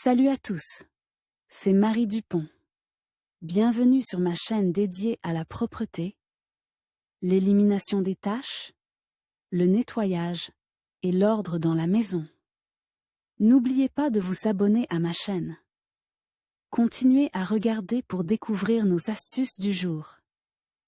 Salut à tous, c'est Marie Dupont. Bienvenue sur ma chaîne dédiée à la propreté, l'élimination des taches, le nettoyage et l'ordre dans la maison. N'oubliez pas de vous abonner à ma chaîne. Continuez à regarder pour découvrir nos astuces du jour.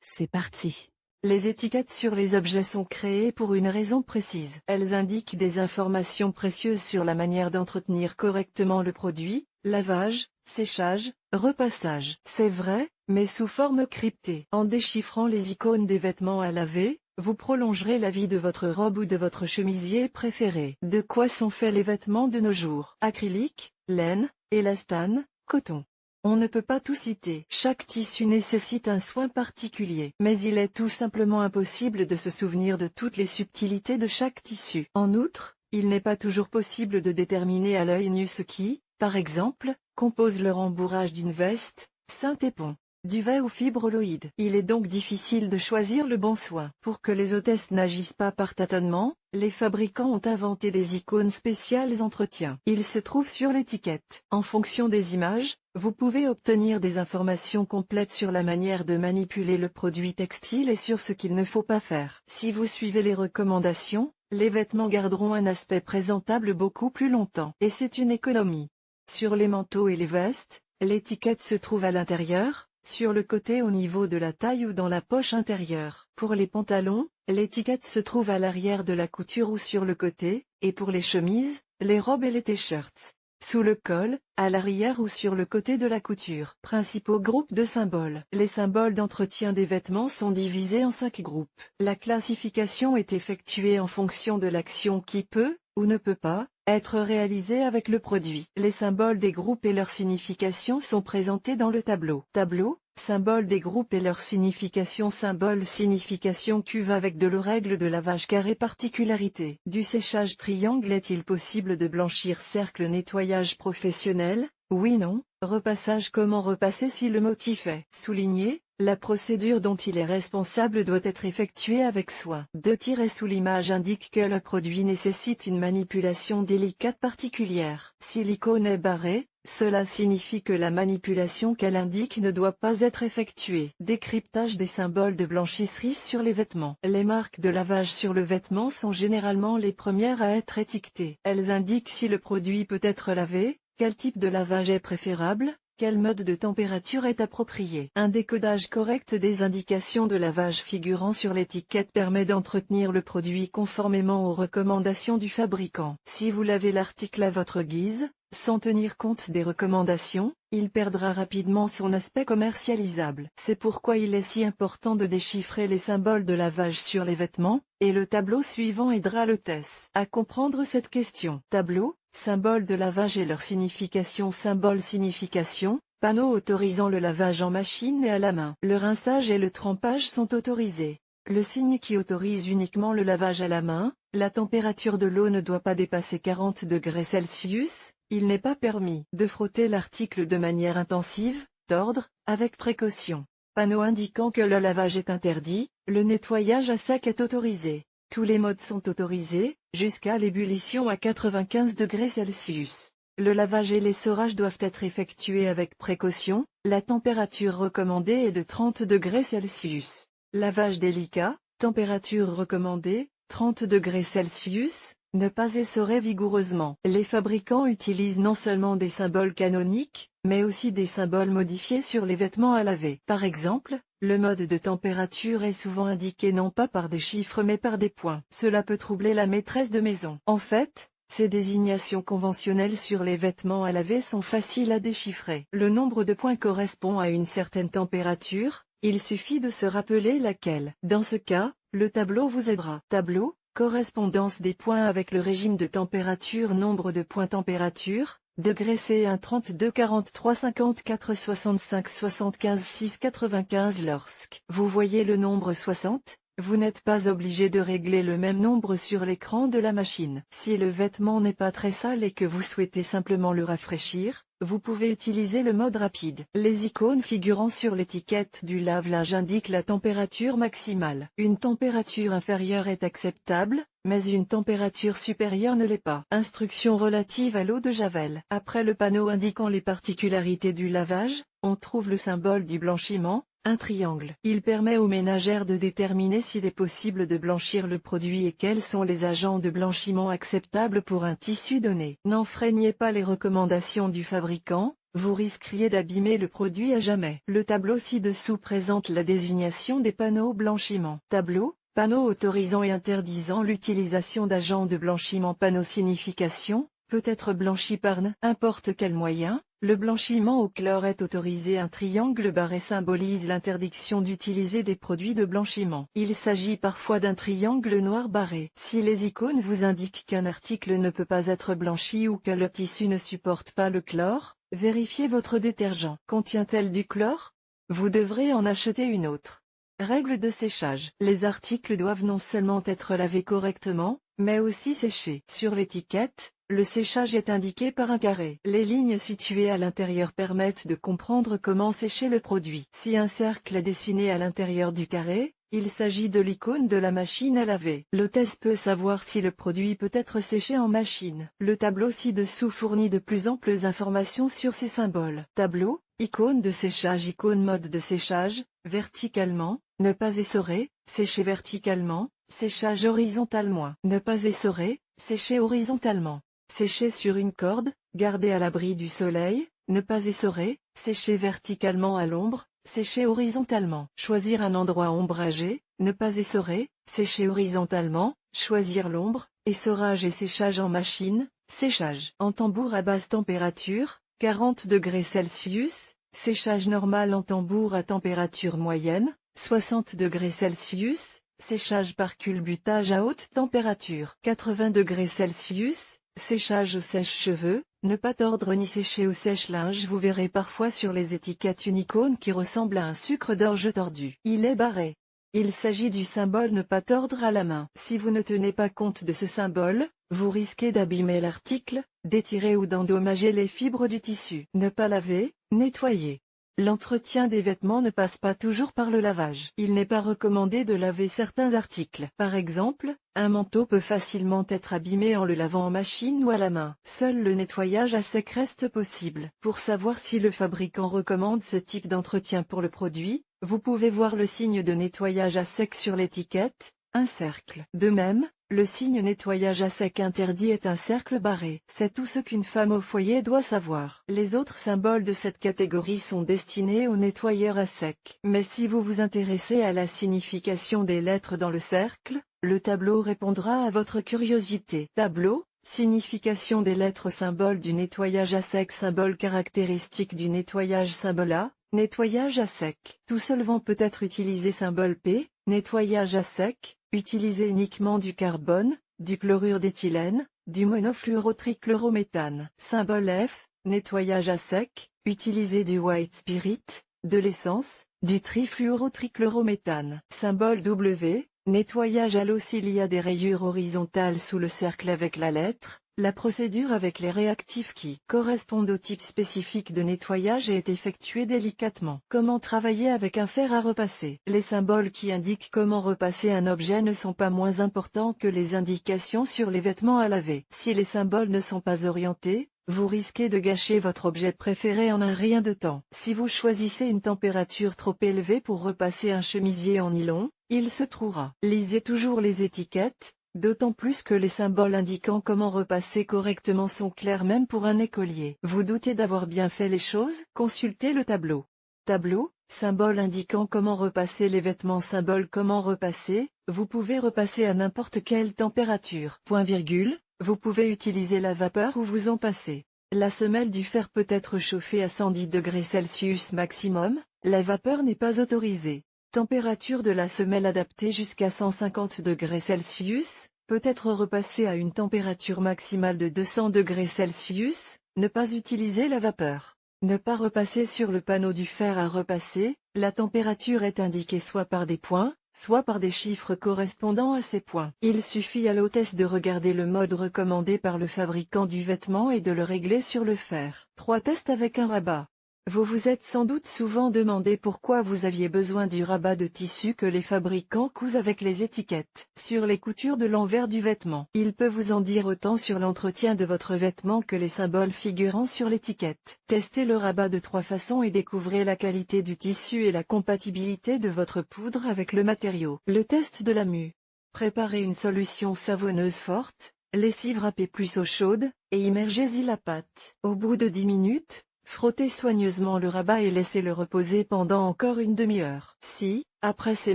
C'est parti! Les étiquettes sur les objets sont créées pour une raison précise. Elles indiquent des informations précieuses sur la manière d'entretenir correctement le produit, lavage, séchage, repassage. C'est vrai, mais sous forme cryptée. En déchiffrant les icônes des vêtements à laver, vous prolongerez la vie de votre robe ou de votre chemisier préféré. De quoi sont faits les vêtements de nos jours? Acrylique, laine, élastane, coton. On ne peut pas tout citer. Chaque tissu nécessite un soin particulier. Mais il est tout simplement impossible de se souvenir de toutes les subtilités de chaque tissu. En outre, il n'est pas toujours possible de déterminer à l'œil nu ce qui, par exemple, compose le rembourrage d'une veste, synthépon, duvet ou fibroloïde. Il est donc difficile de choisir le bon soin. Pour que les hôtesses n'agissent pas par tâtonnement, les fabricants ont inventé des icônes spéciales entretien. Ils se trouvent sur l'étiquette. En fonction des images, vous pouvez obtenir des informations complètes sur la manière de manipuler le produit textile et sur ce qu'il ne faut pas faire. Si vous suivez les recommandations, les vêtements garderont un aspect présentable beaucoup plus longtemps. Et c'est une économie. Sur les manteaux et les vestes, l'étiquette se trouve à l'intérieur, sur le côté au niveau de la taille ou dans la poche intérieure. Pour les pantalons, l'étiquette se trouve à l'arrière de la couture ou sur le côté, et pour les chemises, les robes et les t-shirts, sous le col, à l'arrière ou sur le côté de la couture. Principaux groupes de symboles. Les symboles d'entretien des vêtements sont divisés en 5 groupes. La classification est effectuée en fonction de l'action qui peut, ou ne peut pas, être réalisée avec le produit. Les symboles des groupes et leur signification sont présentés dans le tableau. Tableau, symbole des groupes et leur signification. Symbole signification cuve avec de l'eau. Règle de lavage carré. Particularité du séchage triangle. Est-il possible de blanchir cercle? Nettoyage professionnel, oui non. Repassage. Comment repasser si le motif est souligné? La procédure dont il est responsable doit être effectuée avec soin. 2 tirets sous l'image indiquent que le produit nécessite une manipulation délicate particulière. Si l'icône est barrée, cela signifie que la manipulation qu'elle indique ne doit pas être effectuée. Décryptage des symboles de blanchisserie sur les vêtements. Les marques de lavage sur le vêtement sont généralement les premières à être étiquetées. Elles indiquent si le produit peut être lavé, quel type de lavage est préférable, quel mode de température est approprié. Un décodage correct des indications de lavage figurant sur l'étiquette permet d'entretenir le produit conformément aux recommandations du fabricant. Si vous lavez l'article à votre guise, sans tenir compte des recommandations, il perdra rapidement son aspect commercialisable. C'est pourquoi il est si important de déchiffrer les symboles de lavage sur les vêtements, et le tableau suivant aidera l'hôtesse à comprendre cette question. Tableau, symboles de lavage et leur signification. Symbole signification, panneau autorisant le lavage en machine et à la main. Le rinçage et le trempage sont autorisés. Le signe qui autorise uniquement le lavage à la main, la température de l'eau ne doit pas dépasser 40 degrés Celsius, il n'est pas permis de frotter l'article de manière intensive, tordre, avec précaution. Panneau indiquant que le lavage est interdit, le nettoyage à sec est autorisé. Tous les modes sont autorisés, jusqu'à l'ébullition à 95 degrés Celsius. Le lavage et l'essorage doivent être effectués avec précaution, la température recommandée est de 30 degrés Celsius. Lavage délicat, température recommandée, 30 degrés Celsius, ne pas essorer vigoureusement. Les fabricants utilisent non seulement des symboles canoniques, mais aussi des symboles modifiés sur les vêtements à laver. Par exemple, le mode de température est souvent indiqué non pas par des chiffres mais par des points. Cela peut troubler la maîtresse de maison. En fait, ces désignations conventionnelles sur les vêtements à laver sont faciles à déchiffrer. Le nombre de points correspond à une certaine température, il suffit de se rappeler laquelle. Dans ce cas, le tableau vous aidera. Tableau, correspondance des points avec le régime de température. Nombre de points température, degrés C1 32 43 54 65 75 6 95. Lorsque vous voyez le nombre 60, vous n'êtes pas obligé de régler le même nombre sur l'écran de la machine. Si le vêtement n'est pas très sale et que vous souhaitez simplement le rafraîchir, vous pouvez utiliser le mode rapide. Les icônes figurant sur l'étiquette du lave-linge indiquent la température maximale. Une température inférieure est acceptable, mais une température supérieure ne l'est pas. Instructions relatives à l'eau de Javel. Après le panneau indiquant les particularités du lavage, on trouve le symbole du blanchiment, un triangle. Il permet aux ménagères de déterminer s'il est possible de blanchir le produit et quels sont les agents de blanchiment acceptables pour un tissu donné. N'enfreignez pas les recommandations du fabricant, vous risqueriez d'abîmer le produit à jamais. Le tableau ci-dessous présente la désignation des panneaux blanchiment. Tableau, panneau autorisant et interdisant l'utilisation d'agents de blanchiment. Panneau signification, peut être blanchi par n'importe quel moyen. Le blanchiment au chlore est autorisé. Un triangle barré symbolise l'interdiction d'utiliser des produits de blanchiment. Il s'agit parfois d'un triangle noir barré. Si les icônes vous indiquent qu'un article ne peut pas être blanchi ou que le tissu ne supporte pas le chlore, vérifiez votre détergent. Contient-elle du chlore? Vous devrez en acheter une autre. Règle de séchage. Les articles doivent non seulement être lavés correctement, mais aussi séchés. Sur l'étiquette, le séchage est indiqué par un carré. Les lignes situées à l'intérieur permettent de comprendre comment sécher le produit. Si un cercle est dessiné à l'intérieur du carré, il s'agit de l'icône de la machine à laver. L'hôtesse peut savoir si le produit peut être séché en machine. Le tableau ci-dessous fournit de plus amples informations sur ces symboles. Tableau, icône de séchage, icône mode de séchage, verticalement, ne pas essorer, sécher verticalement, séchage horizontalement. Ne pas essorer, sécher horizontalement. Sécher sur une corde, garder à l'abri du soleil, ne pas essorer, sécher verticalement à l'ombre, sécher horizontalement. Choisir un endroit ombragé, ne pas essorer, sécher horizontalement, choisir l'ombre, essorage et séchage en machine, séchage. En tambour à basse température, 40 degrés Celsius, séchage normal en tambour à température moyenne, 60 degrés Celsius, séchage par culbutage à haute température. 80 degrés Celsius, séchage au sèche-cheveux, ne pas tordre ni sécher au sèche-linge. Vous verrez parfois sur les étiquettes une icône qui ressemble à un sucre d'orge tordu. Il est barré. Il s'agit du symbole ne pas tordre à la main. Si vous ne tenez pas compte de ce symbole, vous risquez d'abîmer l'article, d'étirer ou d'endommager les fibres du tissu. Ne pas laver, nettoyer. L'entretien des vêtements ne passe pas toujours par le lavage. Il n'est pas recommandé de laver certains articles. Par exemple, un manteau peut facilement être abîmé en le lavant en machine ou à la main. Seul le nettoyage à sec reste possible. Pour savoir si le fabricant recommande ce type d'entretien pour le produit, vous pouvez voir le signe de nettoyage à sec sur l'étiquette, un cercle. De même, le signe nettoyage à sec interdit est un cercle barré. C'est tout ce qu'une femme au foyer doit savoir. Les autres symboles de cette catégorie sont destinés aux nettoyeurs à sec. Mais si vous vous intéressez à la signification des lettres dans le cercle, le tableau répondra à votre curiosité. Tableau, signification des lettres. Symbole du nettoyage à sec. Symbole caractéristique du nettoyage. Symbole A, nettoyage à sec. Tout solvant peut être utilisé. Symbole P, nettoyage à sec. Utiliser uniquement du carbone, du chlorure d'éthylène, du monofluorotrichlorométhane. Symbole F, nettoyage à sec. Utiliser du white spirit, de l'essence, du trifluorotrichlorométhane. Symbole W, nettoyage à l'eau. S'il y a des rayures horizontales sous le cercle avec la lettre, la procédure avec les réactifs qui correspondent au type spécifique de nettoyage est effectuée délicatement. Comment travailler avec un fer à repasser? Les symboles qui indiquent comment repasser un objet ne sont pas moins importants que les indications sur les vêtements à laver. Si les symboles ne sont pas orientés, vous risquez de gâcher votre objet préféré en un rien de temps. Si vous choisissez une température trop élevée pour repasser un chemisier en nylon, il se trouera. Lisez toujours les étiquettes, d'autant plus que les symboles indiquant comment repasser correctement sont clairs même pour un écolier. Vous doutez d'avoir bien fait les choses? Consultez le tableau. Tableau, symbole indiquant comment repasser les vêtements. Symbole comment repasser, vous pouvez repasser à n'importe quelle température. Point virgule, vous pouvez utiliser la vapeur ou vous en passer. La semelle du fer peut être chauffée à 110 degrés Celsius maximum, la vapeur n'est pas autorisée. Température de la semelle adaptée jusqu'à 150 degrés Celsius, peut être repassée à une température maximale de 200 degrés Celsius, ne pas utiliser la vapeur. Ne pas repasser sur le panneau du fer à repasser, la température est indiquée soit par des points, soit par des chiffres correspondant à ces points. Il suffit à l'hôtesse de regarder le mode recommandé par le fabricant du vêtement et de le régler sur le fer. 3 tests avec un rabat. Vous vous êtes sans doute souvent demandé pourquoi vous aviez besoin du rabat de tissu que les fabricants cousent avec les étiquettes sur les coutures de l'envers du vêtement. Il peut vous en dire autant sur l'entretien de votre vêtement que les symboles figurant sur l'étiquette. Testez le rabat de 3 façons et découvrez la qualité du tissu et la compatibilité de votre poudre avec le matériau. Le test de la mue. Préparez une solution savonneuse forte, lessive râpée plus eau chaude, et immergez-y la pâte. Au bout de 10 minutes, frottez soigneusement le rabat et laissez-le reposer pendant encore une demi-heure. Si, après ces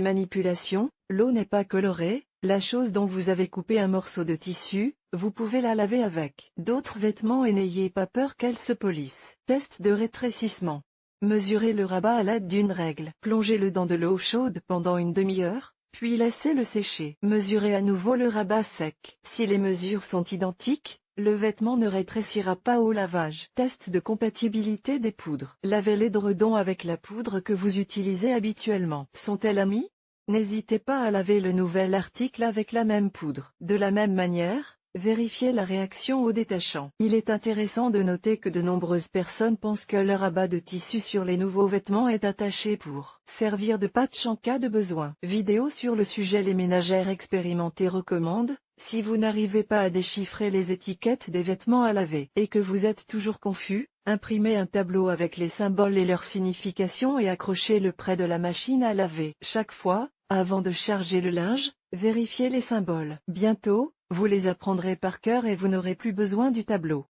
manipulations, l'eau n'est pas colorée, la chose dont vous avez coupé un morceau de tissu, vous pouvez la laver avec d'autres vêtements et n'ayez pas peur qu'elle se polisse. Test de rétrécissement. Mesurez le rabat à l'aide d'une règle. Plongez-le dans de l'eau chaude pendant une demi-heure, puis laissez-le sécher. Mesurez à nouveau le rabat sec. Si les mesures sont identiques, le vêtement ne rétrécira pas au lavage. Test de compatibilité des poudres. Lavez l'édredon avec la poudre que vous utilisez habituellement. Sont-elles amies? N'hésitez pas à laver le nouvel article avec la même poudre. De la même manière, vérifiez la réaction au détachant. Il est intéressant de noter que de nombreuses personnes pensent que le rabat de tissu sur les nouveaux vêtements est attaché pour servir de patch en cas de besoin. Vidéo sur le sujet. Les ménagères expérimentées recommandent, si vous n'arrivez pas à déchiffrer les étiquettes des vêtements à laver et que vous êtes toujours confus, imprimez un tableau avec les symboles et leur signification et accrochez-le près de la machine à laver. Chaque fois, avant de charger le linge, vérifiez les symboles. Bientôt, vous les apprendrez par cœur et vous n'aurez plus besoin du tableau.